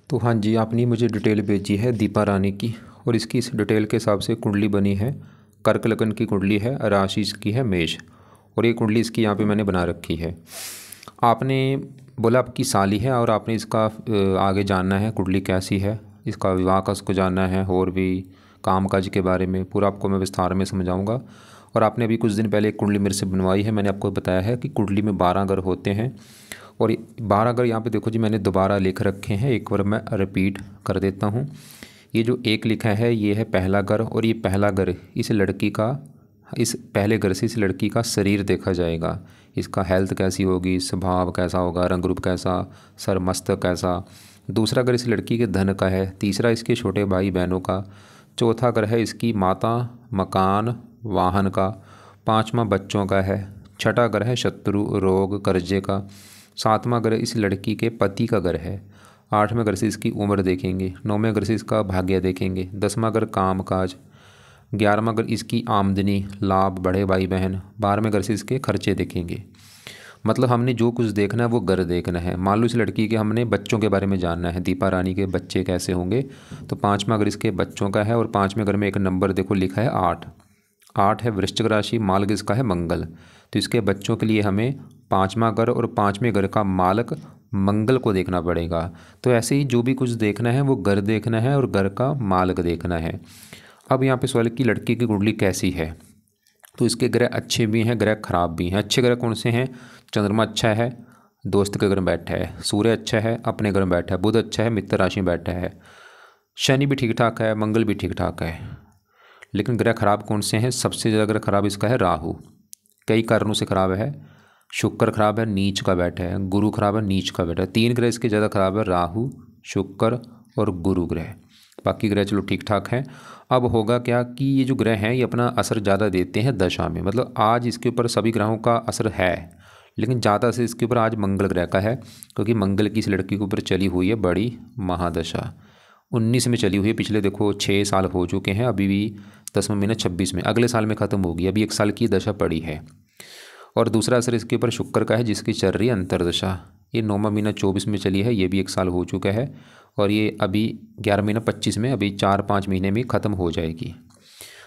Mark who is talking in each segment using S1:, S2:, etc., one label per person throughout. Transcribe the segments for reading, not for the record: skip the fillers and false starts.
S1: तो हाँ जी, आपने मुझे डिटेल भेजी है दीपा रानी की। और इसकी इस डिटेल के हिसाब से कुंडली बनी है, कर्क लगन की कुंडली है, राशि इसकी है मेष। और ये कुंडली इसकी यहाँ पे मैंने बना रखी है। आपने बोला आपकी साली है और आपने इसका आगे जानना है कुंडली कैसी है, इसका विवाह का उसको जानना है, और भी कामकाज के बारे में पूरा आपको मैं विस्तार में समझाऊंगा। और आपने अभी कुछ दिन पहले एक कुंडली मेरे से बनवाई है। मैंने आपको बताया है कि कुंडली में 12 ग्रह होते हैं। और 12 ग्रह यहाँ पे देखो जी, मैंने दोबारा लिख रखे हैं, एक बार मैं रिपीट कर देता हूँ। ये जो एक लिखा है ये है पहला ग्रह, और ये पहला ग्रह इस लड़की का, इस पहले ग्रह से इस लड़की का शरीर देखा जाएगा। इसका हेल्थ कैसी होगी, स्वभाव कैसा होगा, रंग रूप कैसा, सर मस्तक कैसा। दूसरा ग्रह इस लड़की के धन का है। तीसरा इसके छोटे भाई बहनों का। चौथा ग्रह है इसकी माता, मकान, वाहन का। पांचवा बच्चों का है। छठा ग्रह है शत्रु, रोग, कर्जे का। सातवां ग्रह इस लड़की के पति का ग्रह है। आठवें ग्रह से इसकी उम्र देखेंगे। नौवें ग्रह से इसका भाग्य देखेंगे। 10वां ग्रह काम काज। 11वां ग्रह इसकी आमदनी, लाभ, बड़े भाई बहन। 12वें ग्रह से इसके खर्चे देखेंगे। मतलब हमने जो कुछ देखना है वो ग्रह देखना है। मान लो इस लड़की के हमने बच्चों के बारे में जानना है, दीपा रानी के बच्चे कैसे होंगे, तो 5वां ग्रह इसके बच्चों का है। और 5वें ग्रह में एक नंबर देखो लिखा है 8। 8 है वृश्चिक राशि, मालक इसका है मंगल। तो इसके बच्चों के लिए हमें 5वां ग्रह और 5वें ग्रह का मालक मंगल को देखना पड़ेगा। तो ऐसे ही जो भी कुछ देखना है वो ग्रह देखना है और ग्रह का मालक देखना है। अब यहाँ पे सवाल की लड़की की कुंडली कैसी है, तो इसके ग्रह अच्छे भी हैं, ग्रह खराब भी हैं। अच्छे ग्रह कौन से हैं? चंद्रमा अच्छा है, दोस्त के घर में बैठा है। सूर्य अच्छा है, अपने घर में बैठा है। बुध अच्छा है, मित्र राशि में बैठा है। शनि भी ठीक ठाक है, मंगल भी ठीक ठाक है। लेकिन ग्रह खराब कौन से हैं? सबसे ज़्यादा ग्रह खराब इसका है राहु। कई कारणों से खराब है। शुक्र खराब है, नीच का बैठा है। गुरु खराब है, नीच का बैठा है। 3 ग्रह इसके ज़्यादा खराब है, राहु, शुक्र और गुरु ग्रह। बाकी ग्रह चलो ठीक ठाक हैं। अब होगा क्या कि ये जो ग्रह हैं ये अपना असर ज़्यादा देते हैं दशा में। मतलब आज इसके ऊपर सभी ग्रहों का असर है, लेकिन ज़्यादा से इसके ऊपर आज मंगल ग्रह का है, क्योंकि मंगल की इस लड़की के ऊपर चली हुई है बड़ी महादशा। 19 में चली हुई है। पिछले देखो 6 साल हो चुके हैं, अभी भी 10वां महीना 26 में, अगले साल में ख़त्म होगी। अभी 1 साल की दशा पड़ी है। और दूसरा असर इसके ऊपर शुक्र का है, जिसकी चल रही है अंतरदशा। ये 9वां महीना 24 में चली है, ये भी 1 साल हो चुका है। और ये अभी 11 महीना 25 में, अभी 4-5 महीने में ख़त्म हो जाएगी।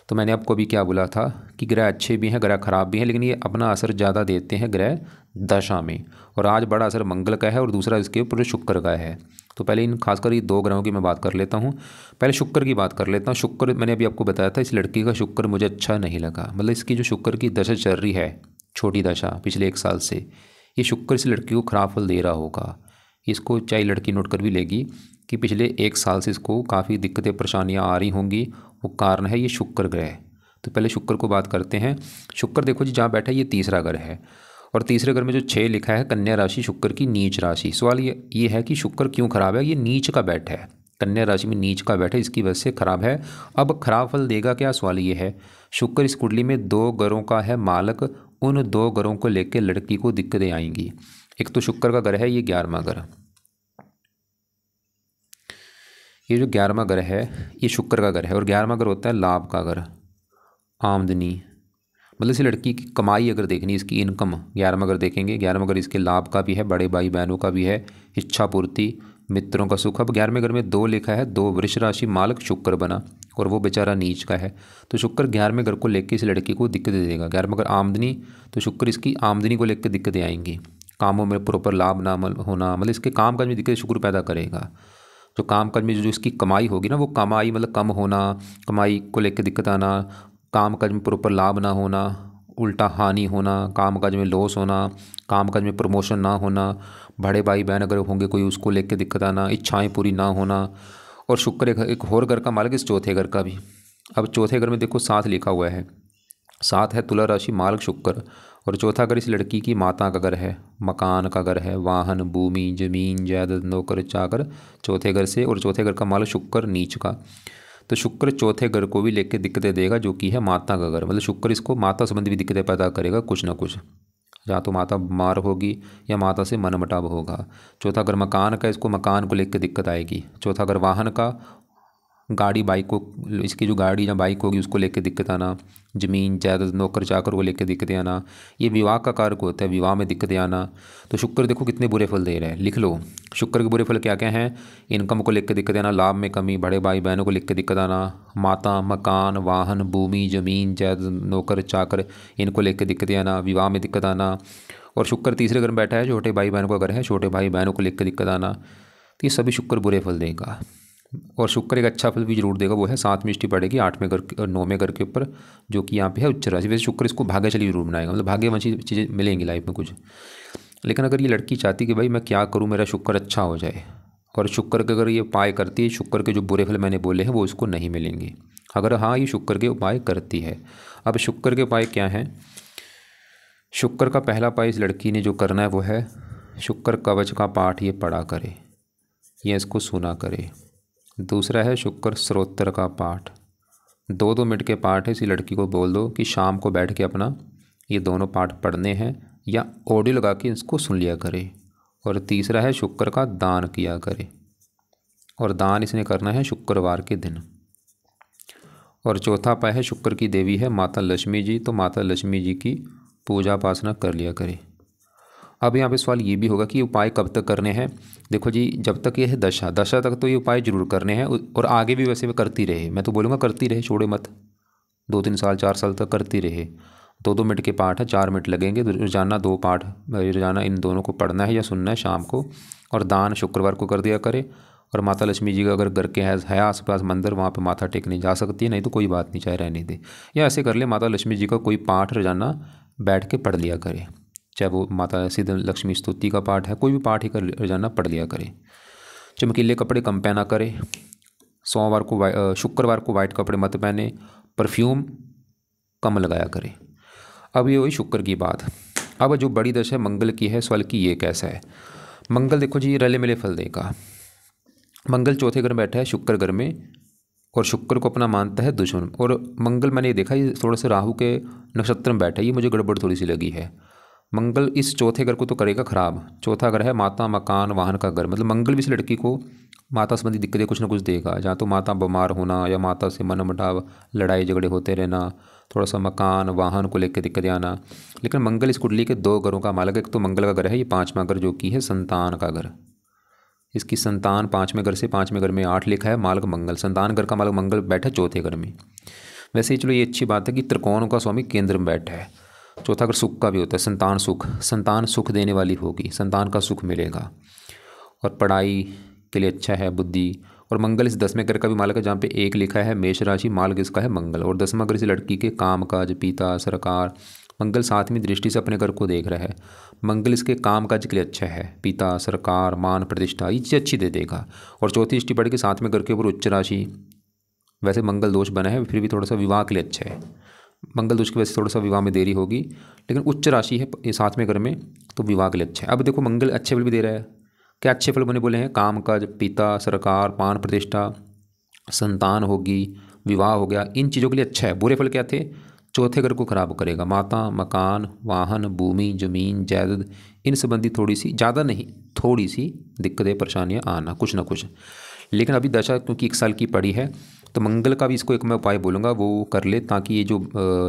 S1: तो मैंने आपको अभी क्या बोला था कि ग्रह अच्छे भी हैं, ग्रह खराब भी हैं, लेकिन ये अपना असर ज़्यादा देते हैं ग्रह दशा में। और आज बड़ा असर मंगल का है और दूसरा इसके ऊपर शुक्र का है। तो पहले इन खासकर ये 2 ग्रहों की मैं बात कर लेता हूँ। पहले शुक्र की बात कर लेता हूँ। शुक्र मैंने अभी आपको बताया था, इस लड़की का शुक्र मुझे अच्छा नहीं लगा। मतलब इसकी जो शुक्र की दशा चल रही है, छोटी दशा पिछले 1 साल से, ये शुक्र इस लड़की को खराब फल दे रहा होगा। इसको चाहे लड़की नोट कर भी लेगी कि पिछले 1 साल से इसको काफ़ी दिक्कतें परेशानियाँ आ रही होंगी। वो कारण है ये शुक्र ग्रह। तो पहले शुक्र को बात करते हैं। शुक्र देखो जी जहाँ बैठा है ये तीसरा ग्रह है। और तीसरे घर में जो 6 लिखा है, कन्या राशि, शुक्र की नीच राशि। सवाल ये है कि शुक्र क्यों खराब है? ये नीच का बैठा है, कन्या राशि में नीच का बैठा है, इसकी वजह से खराब है। अब खराब फल देगा क्या? सवाल ये है। शुक्र इस कुंडली में 2 ग्रहों का है मालक। उन 2 ग्रहों को लेकर लड़की को दिक्कतें आएंगी। एक तो शुक्र का ग्रह है ये 11वां ग्रह। ये जो 11वां ग्रह है ये शुक्र का ग्रह है। और 11वां ग्रह होता है लाभ का ग्रह, आमदनी। मतलब इस लड़की की कमाई अगर देखनी, इसकी इनकम 11वां ग्रह देखेंगे। 11वां ग्रह इसके लाभ का भी है, बड़े भाई बहनों का भी है, इच्छा पूर्ति, मित्रों का सुख। अब 11वें ग्रह में 2 लिखा है, 2 वृष राशि, मालक शुक्र बना और वो बेचारा नीच का है। तो शुक्र 11वें ग्रह को लेकर इस लड़की को दिक्कत देगा। 11वां ग्रह आमदनी, तो शुक्र इसकी आमदनी को लेकर दिक्कतें आएंगी। कामों में प्रॉपर लाभ ना होना, मतलब इसके काम काज में दिक्कत शुक्र पैदा करेगा। जो काम काज में जो इसकी कमाई होगी ना, वो कमाई मतलब कम होना, कमाई को लेकर दिक्कत आना, काम काज में प्रॉपर लाभ ना होना, उल्टा हानि होना, काम काज में लॉस होना, काम काज में प्रमोशन ना होना, बड़े भाई बहन अगर होंगे कोई उसको लेकर दिक्कत आना, इच्छाएं पूरी ना होना। और शुक्र एक और घर का मालिक इस चौथे घर का भी। अब चौथे घर में देखो 7 लिखा हुआ है। 7 है तुला राशि, मालक शुक्र। और चौथा घर इस लड़की की माता का घर है, मकान का घर है, वाहन, भूमि, जमीन, जायदाद, नौकर चाकर, चौथे घर से। और चौथे घर का मालक शुक्र नीच का। तो शुक्र चौथे घर को भी लेकर दिक्कतें देगा, जो कि है माता का घर। मतलब शुक्र इसको माता संबंधी भी दिक्कतें पैदा करेगा कुछ ना कुछ। या तो माता बीमार होगी या माता से मनमुटाव होगा। चौथा घर मकान का, इसको मकान को लेकर दिक्कत आएगी। चौथा घर वाहन का, गाड़ी बाइक को, इसकी जो गाड़ी या बाइक होगी उसको लेकर दिक्कत आना। ज़मीन जायदाद, नौकर चाकर को लेकर दिक्कतें आना। ये विवाह का कारक होता है, विवाह में दिक्कतें आना। तो शुक्र देखो कितने बुरे फल दे रहे हैं, लिख लो। शुक्र के बुरे फल क्या क्या हैं? इनकम को लेकर दिक्कत आना, लाभ में कमी, बड़े भाई बहनों को लेकर दिक्कत आना, माता, मकान, वाहन, भूमि, जमीन, जायदाद, नौकर चाकर, इनको लेकर दिक्कत आना, विवाह में दिक्कत आना। और शुक्र तीसरे घर में बैठा है, छोटे भाई बहनों का घर है, छोटे भाई बहनों को लेकर दिक्कत आना। तो ये सभी शुक्र बुरे फल देगा। और शुक्र एक अच्छा फल भी जरूर देगा, वो है 7वीं दृष्टि पड़ेगी 8वें घर और 9वें घर के ऊपर, जो कि यहाँ पे है उच्च राशि। वैसे शुक्र इसको भाग्यशाली जरूर बनाएगा, मतलब भाग्यवंशी चीज़ें मिलेंगी लाइफ में कुछ। लेकिन अगर ये लड़की चाहती कि भाई मैं क्या करूँ मेरा शुक्र अच्छा हो जाए, और शुक्र के अगर ये उपाय करती है, शुक्र के जो बुरे फल मैंने बोले हैं वो इसको नहीं मिलेंगे। अगर हाँ ये शुक्र के उपाय करती है। अब शुक्र के उपाय क्या हैं? शुक्र का पहला उपाय इस लड़की ने जो करना है वो है शुक्र कवच का पाठ ये पढ़ा करे या इसको सुना करे। दूसरा है शुक्र स्तोत्र का पाठ, 2-2 मिनट के पाठ है। इसी लड़की को बोल दो कि शाम को बैठ के अपना ये दोनों पाठ पढ़ने हैं या ऑडियो लगा के इसको सुन लिया करे। और तीसरा है शुक्र का दान किया करे, और दान इसने करना है शुक्रवार के दिन। और चौथा उपाय है शुक्र की देवी है माता लक्ष्मी जी, तो माता लक्ष्मी जी की पूजा उपासना कर लिया करे। अब यहाँ पे सवाल ये भी होगा कि ये उपाय कब तक करने हैं? देखो जी, जब तक ये है दशा तक तो ये उपाय जरूर करने हैं, और आगे भी वैसे भी करती रहे। मैं तो बोलूँगा करती रहे, छोड़े मत। 2-3 साल 4 साल तक करती रहे। 2-2 मिनट के पाठ है, 4 मिनट लगेंगे। रोजाना 2 पाठ रोजाना इन दोनों को पढ़ना है या सुनना है शाम को। और दान शुक्रवार को कर दिया करे। और माता लक्ष्मी जी का अगर घर के है आसपास मंदिर, वहाँ पे माथा टेकने जा सकती है, नहीं तो कोई बात नहीं, चाहे रहने दे। या ऐसे कर ले, माता लक्ष्मी जी का कोई पाठ रोजाना बैठ के पढ़ लिया करे, चाहे वो माता सिद्ध लक्ष्मी स्तुति का पाठ है, कोई भी पाठ ही कर रोजाना पढ़ लिया करे। चमकीले कपड़े कम पहना करे। शुक्रवार को वाइट कपड़े मत पहने। परफ्यूम कम लगाया करे। अब ये हुई शुक्र की बात। अब जो बड़ी दशा है मंगल की है, सवाल की ये कैसा है? मंगल देखो जी रले मिले फल देगा। मंगल चौथे घर में बैठा है शुक्र घर में, और शुक्र को अपना मानता है दुश्मन। और मंगल मैंने ये देखा ये थोड़ा सा राहु के नक्षत्र में बैठा है, ये मुझे गड़बड़ थोड़ी सी लगी है। मंगल इस चौथे घर को तो करेगा खराब। चौथा घर है माता, मकान, वाहन का घर, मतलब मंगल भी इस लड़की को माता संबंधी दिक्कतें कुछ ना कुछ देगा। जहाँ तो माता बीमार होना, या माता से मनमुटाव, लड़ाई झगड़े होते रहना, थोड़ा सा मकान वाहन को लेकर दिक्कतें आना। लेकिन मंगल इस कुंडली के 2 घरों का मालिक है। एक तो मंगल का घर है ये 5वां घर, जो कि है संतान का घर। इसकी संतान 5वें घर से 5वें घर में 8 लिखा है, मालिक मंगल। संतान घर का मालिक मंगल बैठा चौथे घर में। वैसे ही चलो ये अच्छी बात है कि त्रिकोणों का स्वामी केंद्र में बैठा है। चौथा घर सुख का भी होता है, संतान सुख देने वाली होगी, संतान का सुख मिलेगा। और पढ़ाई के लिए अच्छा है, बुद्धि। और मंगल इस 10वें घर का भी मालिक है, जहाँ पे 1 लिखा है, मेष राशि, मालिक इसका है मंगल। और 10वां घर इस लड़की के काम काज, पिता, सरकार। मंगल 7वीं दृष्टि से अपने घर को देख रहा है। मंगल इसके काम काज के लिए अच्छा है, पिता, सरकार, मान, प्रतिष्ठा, ये चीज़ अच्छी दे देगा। और चौथी दृष्टि पड़ेगी 7वें घर के ऊपर उच्च राशि। वैसे मंगल दोष बना है, फिर भी थोड़ा सा विवाह के लिए अच्छा है। मंगल दोष की वजह से थोड़ा सा विवाह में देरी होगी, लेकिन उच्च राशि है ये 7वें घर में, तो विवाह के लिए अच्छा है। अब देखो मंगल अच्छे फल भी दे रहा है। क्या अच्छे फल बने बोले हैं? काम काज, पिता, सरकार, मान, प्रतिष्ठा, संतान होगी, विवाह हो गया, इन चीज़ों के लिए अच्छा है। बुरे फल क्या थे? चौथे घर को खराब करेगा। माता, मकान, वाहन, भूमि, जमीन, जायदाद, इन संबंधी थोड़ी सी, ज़्यादा नहीं, थोड़ी सी दिक्कतें परेशानियाँ आना कुछ ना कुछ। लेकिन अभी दशा क्योंकि 1 साल की पड़ी है, तो मंगल का भी इसको एक मैं उपाय बोलूँगा वो कर ले, ताकि ये जो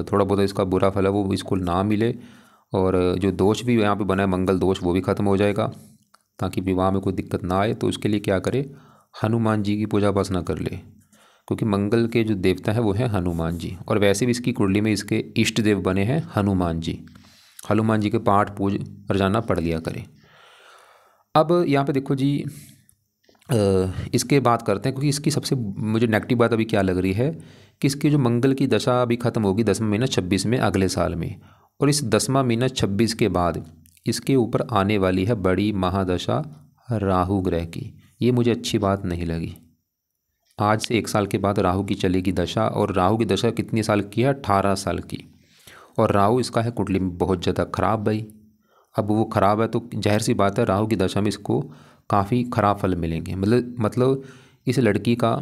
S1: थोड़ा बहुत इसका बुरा फल है वो इसको ना मिले। और जो दोष भी यहाँ पे बना है मंगल दोष, वो भी ख़त्म हो जाएगा, ताकि विवाह में कोई दिक्कत ना आए। तो उसके लिए क्या करे? हनुमान जी की पूजा उपासना कर ले, क्योंकि मंगल के जो देवता है वो है हनुमान जी। और वैसे भी इसकी कुंडली में इसके इष्ट देव बने हैं हनुमान जी। हनुमान जी के पाठ पूज रोजाना पढ़ लिया करें। अब यहाँ पे देखो जी, इसके बात करते हैं, क्योंकि इसकी सबसे मुझे नेगेटिव बात अभी क्या लग रही है कि इसकी जो मंगल की दशा अभी ख़त्म होगी 10वां महीना 26 में अगले साल में। और इस 10वां महीना 26 के बाद इसके ऊपर आने वाली है बड़ी महादशा राहु ग्रह की। ये मुझे अच्छी बात नहीं लगी। आज से 1 साल के बाद राहु की चलेगी दशा, और राहु की दशा कितने साल की है? 18 साल की। और राहु इसका है कुंडली में बहुत ज़्यादा ख़राब भाई। अब वो ख़राब है तो जाहिर सी बात है राहु की दशा में इसको काफ़ी ख़राब फल मिलेंगे। मतलब इस लड़की का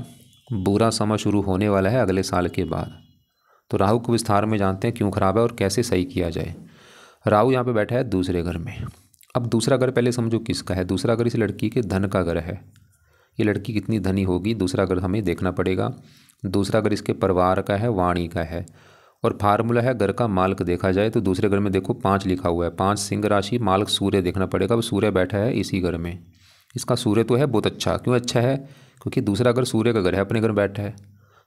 S1: बुरा समय शुरू होने वाला है अगले साल के बाद। तो राहु को विस्तार में जानते हैं क्यों ख़राब है और कैसे सही किया जाए। राहु यहाँ पे बैठा है दूसरे घर में। अब दूसरा घर पहले समझो किसका है। दूसरा घर इस लड़की के धन का घर है। ये लड़की कितनी धनी होगी, दूसरा घर हमें देखना पड़ेगा। दूसरा घर इसके परिवार का है, वाणी का है। और फार्मूला है घर का मालिक देखा जाए तो दूसरे घर में देखो 5 लिखा हुआ है, 5 सिंह राशि, मालिक सूर्य देखना पड़ेगा। अब सूर्य बैठा है इसी घर में, इसका सूर्य तो है बहुत अच्छा। क्यों अच्छा है? क्योंकि दूसरा घर सूर्य का घर है, अपने घर में बैठा है।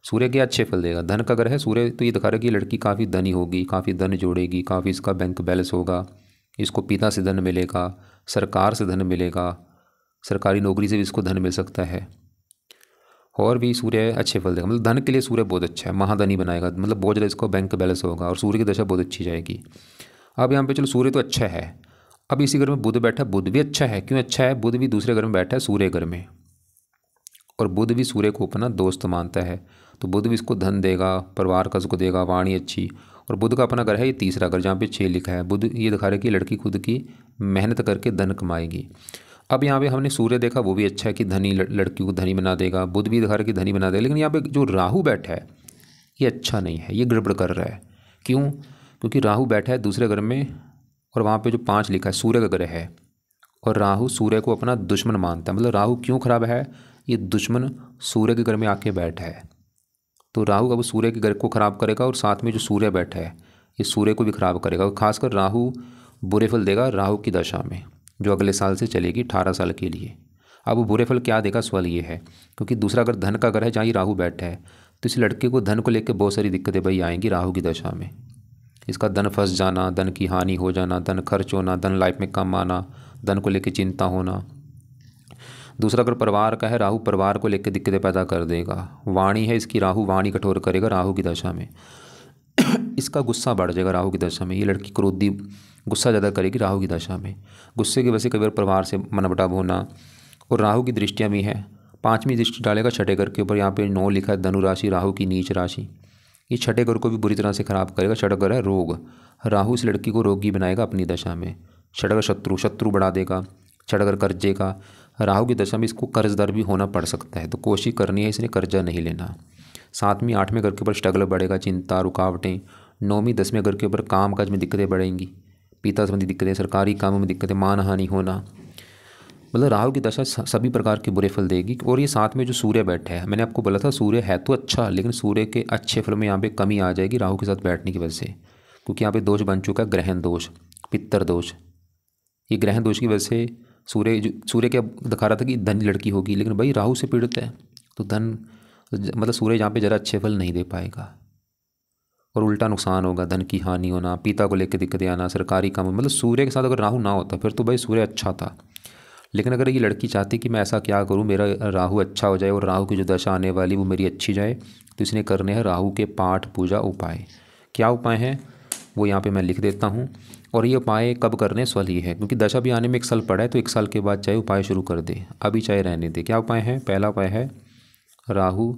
S1: सूर्य के अच्छे फल देगा। धन का घर है सूर्य, तो ये दिखा रहा है कि लड़की काफ़ी धनी होगी, काफ़ी धन जोड़ेगी, काफ़ी इसका बैंक बैलेंस होगा, इसको पिता से धन मिलेगा, सरकार से धन मिलेगा, सरकारी नौकरी से भी इसको धन मिल सकता है। और भी सूर्य अच्छे फल देगा, मतलब धन के लिए सूर्य बहुत अच्छा है, महाधनी बनाएगा, मतलब बहुत ज़्यादा इसको बैंक बैलेंस होगा और सूर्य की दशा बहुत अच्छी जाएगी। अब यहाँ पे चलो सूर्य तो अच्छा है, अब इसी घर में बुध बैठा है, बुध भी अच्छा है। क्यों अच्छा है? बुध भी दूसरे घर में बैठा है, सूर्य घर में, और बुध भी सूर्य को अपना दोस्त मानता है, तो बुध भी इसको धन देगा, परिवार का सुख देगा, वाणी अच्छी। और बुध का अपना घर है ये तीसरा घर, जहाँ पे 6 लिखा है। बुध ये दिखा रहा है कि लड़की खुद की मेहनत करके धन कमाएगी। अब यहाँ पे हमने सूर्य देखा, वो भी अच्छा है कि धनी लड़की को धनी बना देगा। बुध भी दिखा रहा है कि धनी बना देगा। लेकिन यहाँ पे जो राहु बैठा है ये अच्छा नहीं है, ये गड़बड़ कर रहा है। क्यों? क्योंकि राहु बैठा है दूसरे घर में, और वहाँ पे जो 5 लिखा है सूर्य का ग्रह है, और राहु सूर्य को अपना दुश्मन मानता है। मतलब राहु क्यों खराब है? ये दुश्मन सूर्य के घर में आके बैठा है, तो राहु अब सूर्य के घर को खराब करेगा, और साथ में जो सूर्य बैठा है ये सूर्य को भी खराब करेगा। और खासकर राहु बुरे फल देगा राहु की दशा में, जो अगले साल से चलेगी 18 साल के लिए। अब वो बुरे फल क्या देगा, सवाल ये है। क्योंकि दूसरा अगर धन का घर है जहाँ ये राहु बैठा है, तो इस लड़के को धन को लेकर बहुत सारी दिक्कतें भाई आएंगी राहु की दशा में। इसका धन फंस जाना, धन की हानि हो जाना, धन खर्च होना, धन लाइफ में कम आना, धन को लेकर चिंता होना। दूसरा अगर परिवार का है, राहु परिवार को लेकर दिक्कतें पैदा कर देगा। वाणी है इसकी, राहु वाणी कठोर करेगा राहु की दशा में। इसका गुस्सा बढ़ जाएगा राहु की दशा में, ये लड़की क्रोधी गुस्सा ज़्यादा करेगी राहु की दशा में। गुस्से की वजह से कई बार परिवार से मनमुटाव होना। और राहु की दृष्टियाँ भी हैं, 5वीं दृष्टि डालेगा छठे घर के ऊपर। यहाँ पे 9 लिखा है, धनु राशि राहु की नीच राशि। ये छठे घर को भी बुरी तरह से खराब करेगा। छठा घर है रोग, राहु इस लड़की को रोगी बनाएगा अपनी दशा में। छठा घर शत्रु बढ़ा देगा। छठा घर कर्जे का, राहु की दशा में इसको कर्जदार भी होना पड़ सकता है, तो कोशिश करनी है इसने कर्जा नहीं लेना। 7वीं 8वें घर के ऊपर स्ट्रगल बढ़ेगा, चिंता रुकावटें। 9वीं 10वें घर के ऊपर काम काज में दिक्कतें बढ़ेंगी, पिता संबंधी दिक्कतें, सरकारी कामों में दिक्कतें, मानहानि होना। मतलब राहु की दशा सभी प्रकार के बुरे फल देगी। और ये साथ में जो सूर्य बैठा है, मैंने आपको बोला था सूर्य है तो अच्छा, लेकिन सूर्य के अच्छे फल में यहाँ पे कमी आ जाएगी राहु के साथ बैठने की वजह से। क्योंकि यहाँ पे दोष बन चुका है ग्रहण दोष, पितर दोष। ये ग्रहण दोष की वजह से सूर्य क्या दिखा रहा था कि धनी लड़की होगी, लेकिन भाई राहु से पीड़ित है, तो धन मतलब सूर्य यहाँ पे ज़रा अच्छे फल नहीं दे पाएगा, और उल्टा नुकसान होगा, धन की हानि होना, पिता को लेकर दिक्कतें आना, सरकारी काम। मतलब सूर्य के साथ अगर राहु ना होता फिर तो भाई सूर्य अच्छा था। लेकिन अगर ये लड़की चाहती कि मैं ऐसा क्या करूं मेरा राहु अच्छा हो जाए और राहु की जो दशा आने वाली वो मेरी अच्छी जाए, तो इसने करने हैं राहु के पाठ पूजा उपाय। क्या उपाय हैं वो यहाँ पे मैं लिख देता हूँ। और ये उपाय कब करने, सवाल ये है, क्योंकि दशा भी आने में 1 साल पड़ा है, तो 1 साल के बाद चाहे उपाय शुरू कर दे, अभी चाहे रहने दे। क्या उपाय है? पहला उपाय है राहु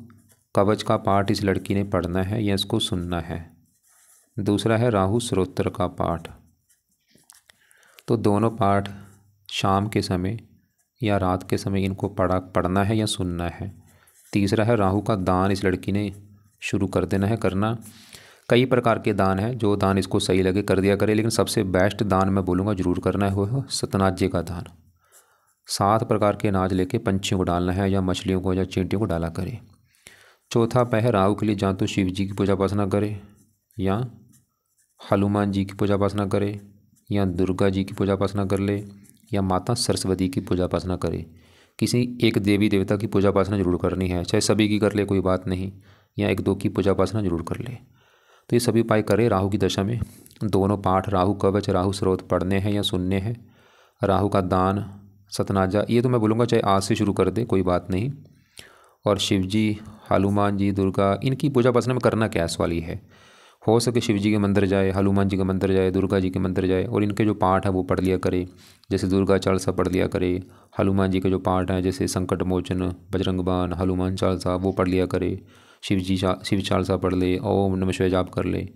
S1: कवच का पाठ इस लड़की ने पढ़ना है या इसको सुनना है। दूसरा है राहु स्तोत्र का पाठ। तो दोनों पाठ शाम के समय या रात के समय इनको पढ़ना है या सुनना है। तीसरा है राहु का दान इस लड़की ने शुरू कर देना है करना। कई प्रकार के दान हैं, जो दान इसको सही लगे कर दिया करे, लेकिन सबसे बेस्ट दान मैं बोलूँगा जरूर करना है वो सतनाजे का दान। 7 प्रकार के अनाज लेके पंछियों को डालना है, या मछलियों को या चींटियों को डाला करे। चौथा उपाय है राहु के लिए या तो शिव जी की पूजा उपासना करे, या हनुमान जी की पूजा उपासना करे, या दुर्गा जी की पूजा उपासना कर ले, या माता सरस्वती की पूजा उपासना करे। किसी एक देवी देवता की पूजा उपासना जरूर करनी है, चाहे सभी की कर ले कोई बात नहीं, या 1-2 की पूजा उपासना जरूर कर ले। तो ये सभी उपाय करे राहु की दशा में। दोनों पाठ राहु कवच राहु स्रोत पढ़ने हैं या सुनने हैं। राहु का दान सतनाजा, ये तो मैं बोलूँगा चाहे आज से शुरू कर दे कोई बात नहीं। और शिव जी, हनुमान जी, दुर्गा, इनकी पूजा उपासना में करना क्या है, सवाल ये है। हो सके शिव जी के मंदिर जाए, हनुमान जी के मंदिर जाए, दुर्गा जी के मंदिर जाए, और इनके जो पाठ है वो पढ़ लिया करे। जैसे दुर्गा चालीसा पढ़ लिया करे, हनुमान जी के जो पाठ हैं जैसे संकट मोचन, बजरंग बाण, हनुमान चालीसा वो पढ़ लिया करे। शिव चालीसा पढ़ ले, ओम नमः शिवाय जाप कर ले।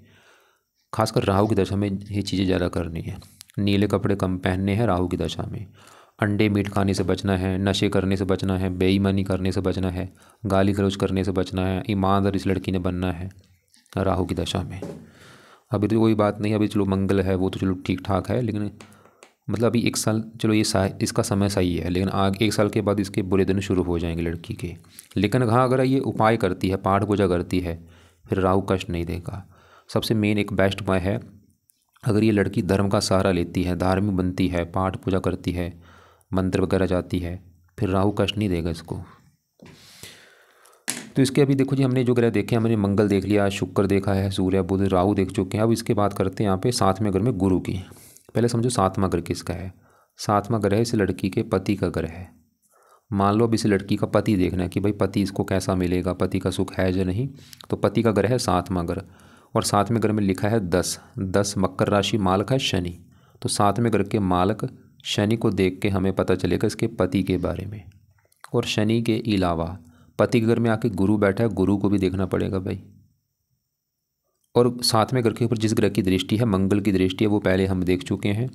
S1: खासकर राहु की दशा में ये चीज़ें ज़्यादा करनी है। नीले कपड़े कम पहनने हैं राहु की दशा में। अंडे मीट खाने से बचना है, नशे करने से बचना है, बेईमानी करने से बचना है, गाली गलौज करने से बचना है, ईमानदार इस लड़की ने बनना है राहु की दशा में। अभी तो कोई बात नहीं, अभी चलो मंगल है वो तो चलो ठीक ठाक है, लेकिन मतलब अभी 1 साल चलो ये इसका समय सही है, लेकिन आगे 1 साल के बाद इसके बुरे दिन शुरू हो जाएंगे लड़की के। लेकिन हाँ अगर ये उपाय करती है, पाठ पूजा करती है, फिर राहु कष्ट नहीं देगा। सबसे मेन एक बेस्ट उपाय है, अगर ये लड़की धर्म का सहारा लेती है, धार्मिक बनती है, पाठ पूजा करती है, मंदिर वगैरह जाती है, फिर राहु कष्ट नहीं देगा इसको। तो इसके अभी देखो जी, हमने जो ग्रह देखे, हमने मंगल देख लिया, शुक्र देखा है, सूर्य बुध राहु देख चुके हैं। अब इसके बात करते हैं यहाँ पे सातवें घर में गुरु की। पहले समझो सातवां घर किसका है। सातवां घर है इस लड़की के पति का घर है। मान लो अब इस लड़की का पति देखना है कि भाई पति इसको कैसा मिलेगा, पति का सुख है या नहीं। तो पति का घर है सातवां घर, और सातवें घर में लिखा है 10 मकर राशि, मालक है शनि। तो सातवें घर के मालक शनि को देख के हमें पता चलेगा इसके पति के बारे में। और शनि के अलावा पति के घर में आके गुरु बैठा है, गुरु को भी देखना पड़ेगा भाई। और सातवें घर के ऊपर जिस ग्रह की दृष्टि है, मंगल की दृष्टि है, वो पहले हम देख चुके हैं।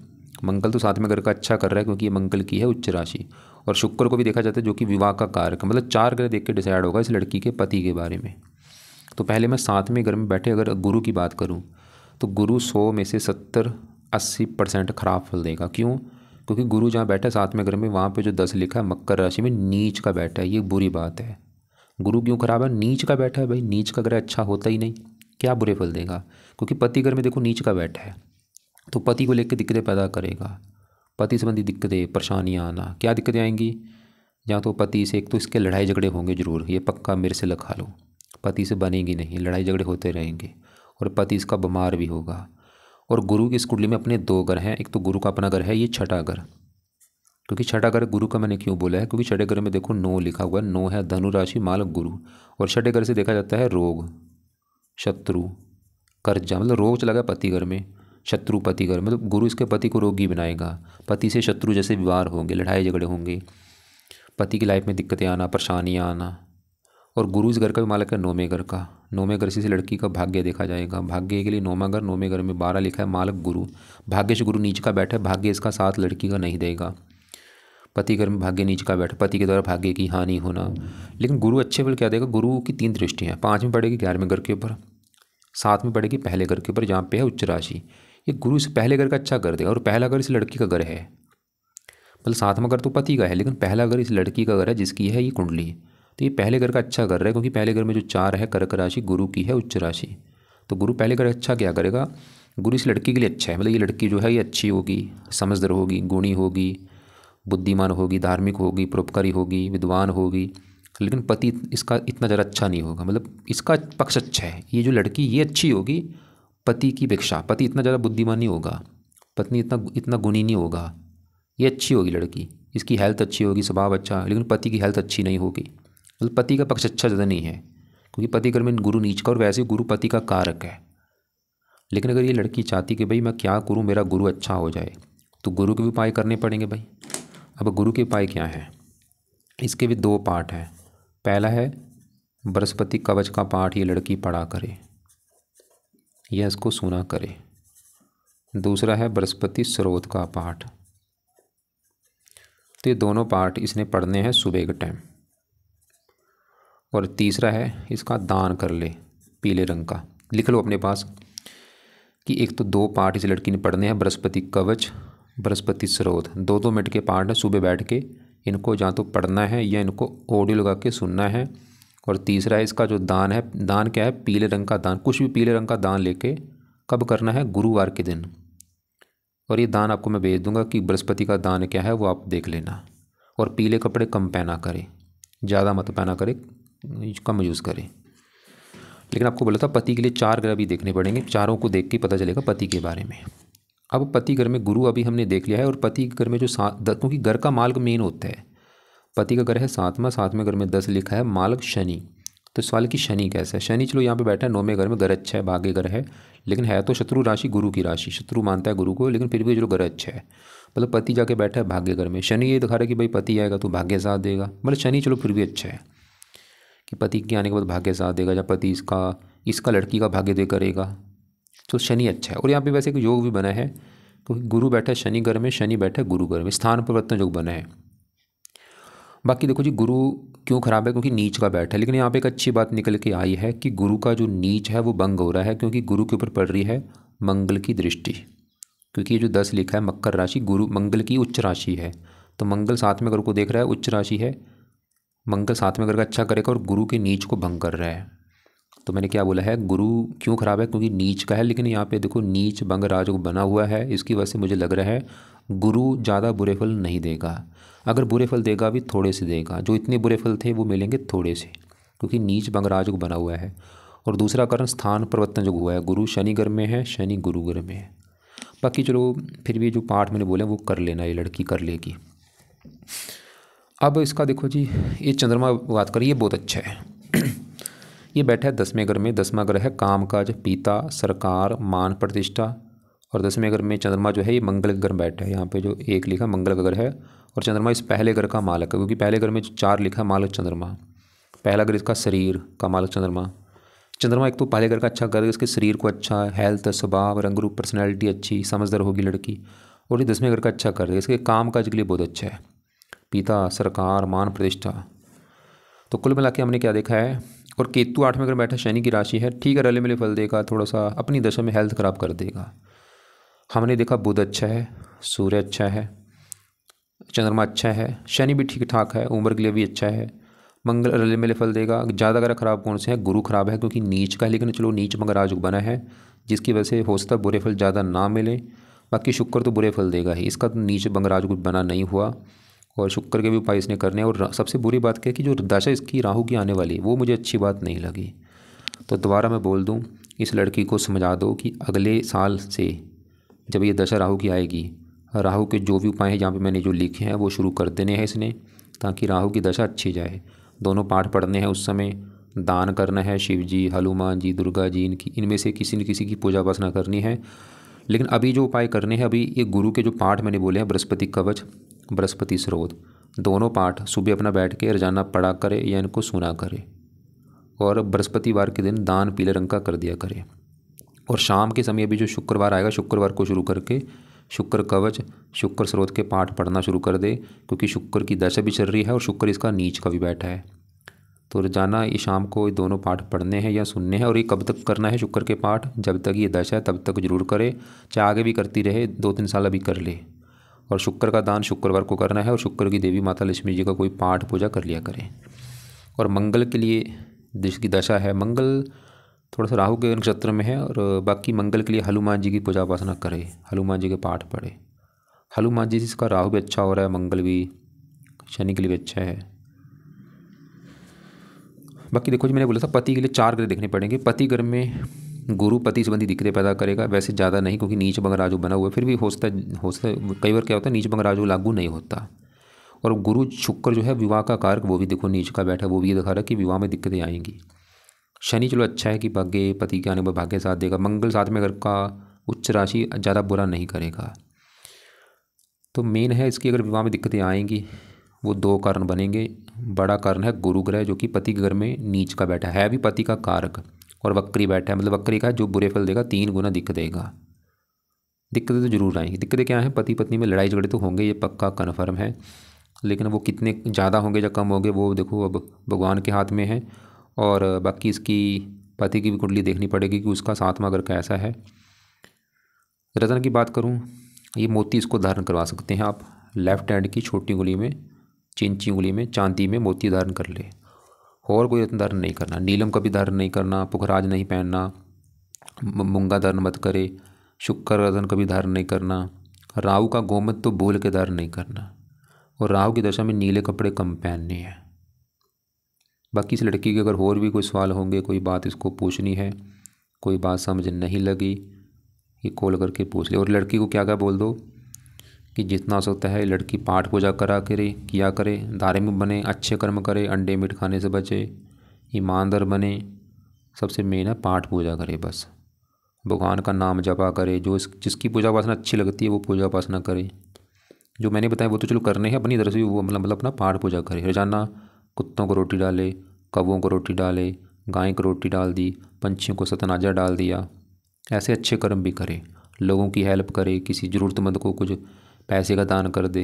S1: मंगल तो सातवें घर का अच्छा कर रहा है क्योंकि ये मंगल की है उच्च राशि। और शुक्र को भी देखा जाता है जो कि विवाह का कारक है। मतलब 4 ग्रह देख के डिसाइड होगा इस लड़की के पति के बारे में। तो पहले मैं सातवें घर में बैठे अगर गुरु की बात करूँ तो गुरु 100 में से 70-80% खराब फल देगा। क्यों? क्योंकि गुरु जहाँ बैठा है सातवें घर में, वहाँ पे जो 10 लिखा है मकर राशि में नीच का बैठा है। ये बुरी बात है। गुरु क्यों खराब है? नीच का बैठा है भाई। नीच का ग्रह अच्छा होता ही नहीं, क्या बुरे फल देगा? क्योंकि पति घर में देखो नीच का बैठा है, तो पति को लेकर दिक्कतें पैदा करेगा। पति संबंधी दिक्कतें, परेशानियाँ आना। क्या दिक्कतें आएंगी? जहाँ तो पति से एक तो इसके लड़ाई झगड़े होंगे ज़रूर, ये पक्का मेरे से लिखा लो। पति से बनेगी नहीं, लड़ाई झगड़े होते रहेंगे। और पति इसका बीमार भी होगा। और गुरु की इस कुंडली में अपने 2 घर हैं। एक तो गुरु का अपना घर है, ये छठा घर। क्योंकि छठा घर गुरु का मैंने क्यों बोला है? क्योंकि छठे घर में देखो 9 लिखा हुआ है। 9 है धनु राशि, मालक गुरु। और छठे घर से देखा जाता है रोग, शत्रु, कर्जा। मतलब रोग चला गया पति घर में, शत्रु पति घर। मतलब गुरु इसके पति को रोगी बनाएगा। पति से शत्रु जैसे व्यवहार होंगे, लड़ाई झगड़े होंगे, पति की लाइफ में दिक्कतें आना, परेशानियाँ आना। और गुरु इस घर का भी मालक है 9वें घर का। 9वें घर से इस लड़की का भाग्य देखा जाएगा। भाग्य के लिए 9वां घर, 9वें घर में 12 लिखा है, मालक गुरु। भाग्य से गुरु नीच का बैठा है, भाग्य इसका साथ लड़की का नहीं देगा। पति घर में भाग्य नीच का बैठा, पति के द्वारा भाग्य की हानि होना। लेकिन गुरु अच्छे फल क्या देगा? गुरु की 3 दृष्टियाँ, 5 में पड़ेगी 11वें घर के ऊपर, 7 में पड़ेगी पहले घर के ऊपर जहाँ पे है उच्च राशि। ये गुरु इस पहले घर का अच्छा कर देगा। और पहला घर इस लड़की का घर है। मतलब 7वां घर तो पति का है, लेकिन पहला घर इस लड़की का घर है जिसकी है ये कुंडली। तो ये पहले घर का अच्छा कर रहा है क्योंकि पहले घर में जो 4 है कर्क राशि, गुरु की है उच्च राशि। तो गुरु पहले घर अच्छा क्या करेगा? गुरु इस लड़की के लिए अच्छा है। मतलब ये लड़की जो है ये अच्छी होगी, समझदार होगी, गुणी होगी, बुद्धिमान होगी, धार्मिक होगी, परोपकारी होगी, विद्वान होगी। लेकिन पति इसका इतना ज़रा अच्छा नहीं होगा। मतलब इसका पक्ष अच्छा है। ये जो लड़की ये अच्छी होगी पति की अपेक्षा। पति इतना ज़्यादा बुद्धिमान नहीं होगा, पत्नी इतना गुणी नहीं होगा। ये अच्छी होगी लड़की, इसकी हेल्थ अच्छी होगी, स्वभाव अच्छा। लेकिन पति की हेल्थ अच्छी नहीं होगी। मतलब पति का पक्ष अच्छा ज़्यादा नहीं है क्योंकि पति घर में गुरु नीच का, और वैसे गुरु पति का कारक है। लेकिन अगर ये लड़की चाहती कि भाई मैं क्या करूं मेरा गुरु अच्छा हो जाए, तो गुरु के भी उपाय करने पड़ेंगे भाई। अब गुरु के उपाय क्या हैं? इसके भी 2 पाठ हैं। पहला है बृहस्पति कवच का पाठ, ये लड़की पढ़ा करे या इसको सुना करे। दूसरा है बृहस्पति स्रोत का पाठ। तो ये दोनों पाठ इसने पढ़ने हैं सुबह के टाइम। और तीसरा है इसका दान कर ले पीले रंग का। लिख लो अपने पास कि एक तो 2 पाठ इस लड़की ने पढ़ने हैं, बृहस्पति कवच, बृहस्पति स्रोत। 2-2 मिनट के पाठ है। सुबह बैठ के इनको जहाँ तो पढ़ना है या इनको ऑडियो लगा के सुनना है। और तीसरा है इसका जो दान है, दान क्या है? पीले रंग का दान। कुछ भी पीले रंग का दान लेके कब करना है? गुरुवार के दिन। और ये दान आपको मैं भेज दूंगा कि बृहस्पति का दान क्या है, वो आप देख लेना। और पीले कपड़े कम पहना करें, ज़्यादा मत पहना करें, कम यूज़ करें। लेकिन आपको बोला था पति के लिए 4 ग्रह भी देखने पड़ेंगे, चारों को देख के पता चलेगा पति के बारे में। अब पति घर में गुरु अभी हमने देख लिया है। और पति के घर में जो क्योंकि घर का मालक मेन होता है। पति का घर है 7वें घर में 10 लिखा है, मालक शनि। तो सवाल कि शनि कैसा है? शनि चलो यहाँ पे बैठा है 9वें घर में, घर अच्छा है, भाग्य घर है। लेकिन है तो शत्रु राशि, गुरु की राशि, शत्रु मानता है गुरु को। लेकिन फिर भी जो घर अच्छा है, मतलब पति जाके बैठा है भाग्य घर में। शनि ये दिखा रहा है कि भाई पति आएगा तो भाग्य साथ देगा। मतलब शनि चलो फिर भी अच्छा है कि पति के आने के बाद भाग्य साथ देगा, या पति इसका लड़की का भाग्य दे करेगा। तो शनि अच्छा है। और यहाँ पे वैसे एक योग भी बना है क्योंकि गुरु बैठा है शनि घर में, शनि बैठा है गुरु घर में, स्थान परिवर्तन योग बना है। बाकी देखो जी गुरु क्यों खराब है? क्योंकि नीच का बैठा है। लेकिन यहाँ पे एक अच्छी बात निकल के आई है कि गुरु का जो नीच है वो भंग हो रहा है क्योंकि गुरु के ऊपर पड़ रही है मंगल की दृष्टि। क्योंकि ये जो 10 लिखा है मकर राशि, गुरु मंगल की उच्च राशि है। तो मंगल 7वें घर को देख रहा है, उच्च राशि है। मंगल 7वें घर का अच्छा करेगा और गुरु के नीच को भंग कर रहा है। तो मैंने क्या बोला है? गुरु क्यों खराब है? क्योंकि नीच का है। लेकिन यहाँ पे देखो नीच भंग राजयोग बना हुआ है, इसकी वजह से मुझे लग रहा है गुरु ज़्यादा बुरे फल नहीं देगा। अगर बुरे फल देगा भी थोड़े से देगा, जो इतने बुरे फल थे वो मिलेंगे थोड़े से, क्योंकि नीच बंगराज को बना हुआ है। और दूसरा कारण स्थान परिवर्तन जो हुआ है, गुरु शनि घर में है, शनि गुरु घर में है। बाकी चलो फिर भी जो पाठ मैंने बोले वो कर लेना, ये लड़की कर लेगी। अब इसका देखो जी, ये चंद्रमा बात करिए, बहुत अच्छा है। ये बैठा है 10वें घर में, 10वां घर है कामकाज, पिता, सरकार, मान प्रतिष्ठा। और 10वें घर में चंद्रमा जो है ये मंगल घर में बैठा है, यहाँ पे जो एक लिखा मंगल घर है, और चंद्रमा इस पहले घर का मालक है, क्योंकि पहले घर में 4 लिखा मालक चंद्रमा। पहला घर इसका शरीर का मालक चंद्रमा। चंद्रमा एक तो पहले घर का अच्छा घर है, इसके शरीर को अच्छा, हेल्थ, स्वभाव, रंग रूप, पर्सनैलिटी अच्छी, समझदार होगी लड़की। और ये 10वें घर का अच्छा कर है, इसके काम काज के लिए बहुत अच्छा है, पिता, सरकार, मान प्रतिष्ठा। तो कुल मिला के हमने क्या देखा है। और केतु 8वें घर में बैठा, शनि की राशि है, ठीक है, रले मिले फल देगा, थोड़ा सा अपनी दशा में हेल्थ खराब कर देगा। हमने देखा बुध अच्छा है, सूर्य अच्छा है, चंद्रमा अच्छा है, शनि भी ठीक ठाक है, उम्र के लिए भी अच्छा है, मंगल रले मिले फल देगा। ज़्यादा अगर खराब कौन से है, गुरु खराब है, क्योंकि नीच का है, लेकिन चलो नीच मगर आज बना है, जिसकी वजह से हो सकता है बुरे फल ज़्यादा ना मिले। बाकी शुक्र तो बुरे फल देगा ही, इसका तो नीच बंगराज कुछ बना नहीं हुआ, और शुक्र के भी उपाय इसने करने हैं। और सबसे बुरी बात क्या है कि जो दशा इसकी राहु की आने वाली, वो मुझे अच्छी बात नहीं लगी। तो दोबारा मैं बोल दूं, इस लड़की को समझा दो कि अगले साल से जब ये दशा राहु की आएगी, राहु के जो भी उपाय हैं यहाँ पे मैंने जो लिखे हैं वो शुरू कर देने हैं इसने, ताकि राहु की दशा अच्छी जाए। दोनों पाठ पढ़ने हैं उस समय, दान करना है, शिव जी, हनुमान जी, दुर्गा जी, इनमें से किसी न किसी की पूजा उपासना करनी है। लेकिन अभी जो उपाय करने हैं, अभी ये गुरु के जो पाठ मैंने बोले हैं, बृहस्पति कवच, बृहस्पति स्रोत, दोनों पाठ सुबह अपना बैठ के रोजाना पढ़ा करे या इनको सुना करे। और बृहस्पतिवार के दिन दान पीले रंग का कर दिया करे। और शाम के समय अभी जो शुक्रवार आएगा, शुक्रवार को शुरू करके शुक्र कवच, शुक्र स्रोत के पाठ पढ़ना शुरू कर दे, क्योंकि शुक्र की दशा भी चल रही है और शुक्र इसका नीच का भी बैठा है। तो रोजाना ये शाम को ये दोनों पाठ पढ़ने हैं या सुनने हैं। और ये कब तक करना है शुक्र के पाठ, जब तक ये दशा है तब तक जरूर करे, चाहे आगे भी करती रहे, 2-3 साल अभी कर ले। और शुक्र का दान शुक्रवार को करना है, और शुक्र की देवी माता लक्ष्मी जी का कोई पाठ पूजा कर लिया करें। और मंगल के लिए जिसकी दशा है, मंगल थोड़ा सा राहु के नक्षत्र में है, और बाकी मंगल के लिए हनुमान जी की पूजा उपासना करे, हनुमान जी के पाठ पढ़े। हनुमान जी जिसका राहु भी अच्छा हो रहा है, मंगल भी, शनि के लिए भी अच्छा है। बाकी देखो जी, मैंने बोला था पति के लिए 4 ग्रह देखने पड़ेंगे। पति घर में गुरु पति संबंधी दिक्कतें पैदा करेगा, वैसे ज़्यादा नहीं, क्योंकि नीच बंगराजू बना हुआ है, फिर भी हो सकता है कई बार क्या होता है नीच बंगराजू लागू नहीं होता। और गुरु शुक्र जो है विवाह का कारक, वो भी देखो नीच का बैठा, वो भी ये दिखा रहा है कि विवाह में दिक्कतें आएंगी। शनि चलो अच्छा है कि भाग्य पति के आने पर भाग्य साथ देगा। मंगल 7वें घर का उच्च राशि ज़्यादा बुरा नहीं करेगा। तो मेन है इसकी, अगर विवाह में दिक्कतें आएंगी वो 2 कारण बनेंगे। बड़ा कारण है गुरु ग्रह, जो कि पति के घर में नीच का बैठा है भी पति का कारक, और वक्री बैठा है, मतलब वक्री का जो बुरे फल देगा 3 गुना दिक्कत देगा। दिक्कतें तो जरूर आएंगी। दिक्कतें क्या हैं, पति पत्नी में लड़ाई झगड़े तो होंगे, ये पक्का कन्फर्म है, लेकिन वो कितने ज़्यादा होंगे या कम होंगे वो देखो अब भगवान के हाथ में है। और बाकी इसकी पति की भी कुंडली देखनी पड़ेगी कि उसका 7वां घर कैसा है। रतन की बात करूँ, ये मोती इसको धारण करवा सकते हैं आप, लेफ्ट हैंड की छोटी उंगली में, चिंची उंगली में चांदी में मोती धारण कर ले, और कोई रत्न धारण नहीं करना। नीलम का भी धारण नहीं करना, पुखराज नहीं पहनना, मूंगा धारण मत करे, शुक्र रतन का भी धारण नहीं करना, राहु का गोमत तो भूल के धारण नहीं करना, और राहु की दशा में नीले कपड़े कम पहनने हैं। बाकी इस लड़की के अगर और भी कोई सवाल होंगे, कोई बात इसको पूछनी है, कोई बात समझ नहीं लगी, ये कॉल करके पूछ ले। और लड़की को क्या क्या बोल दो कि जितना हो सकता है लड़की पाठ पूजा करा करे, किया करे, धार्मिक बने, अच्छे कर्म करे, अंडे मीट खाने से बचे, ईमानदार बने, सबसे मेन है पाठ पूजा करे, बस भगवान का नाम जपा करे, जो जिसकी पूजा उपासना अच्छी लगती है वो पूजा उपासना करे। जो मैंने बताया वो तो चलो करने हैं अपनी तरफ से, वो मतलब अपना पाठ पूजा करे। रोजाना कुत्तों को रोटी डाले, कौवों को रोटी डाले, गाय को रोटी डाल दी, पंछियों को सतनाजा डाल दिया, ऐसे अच्छे कर्म भी करे, लोगों की हेल्प करे, किसी ज़रूरतमंद को कुछ पैसे का दान कर दे,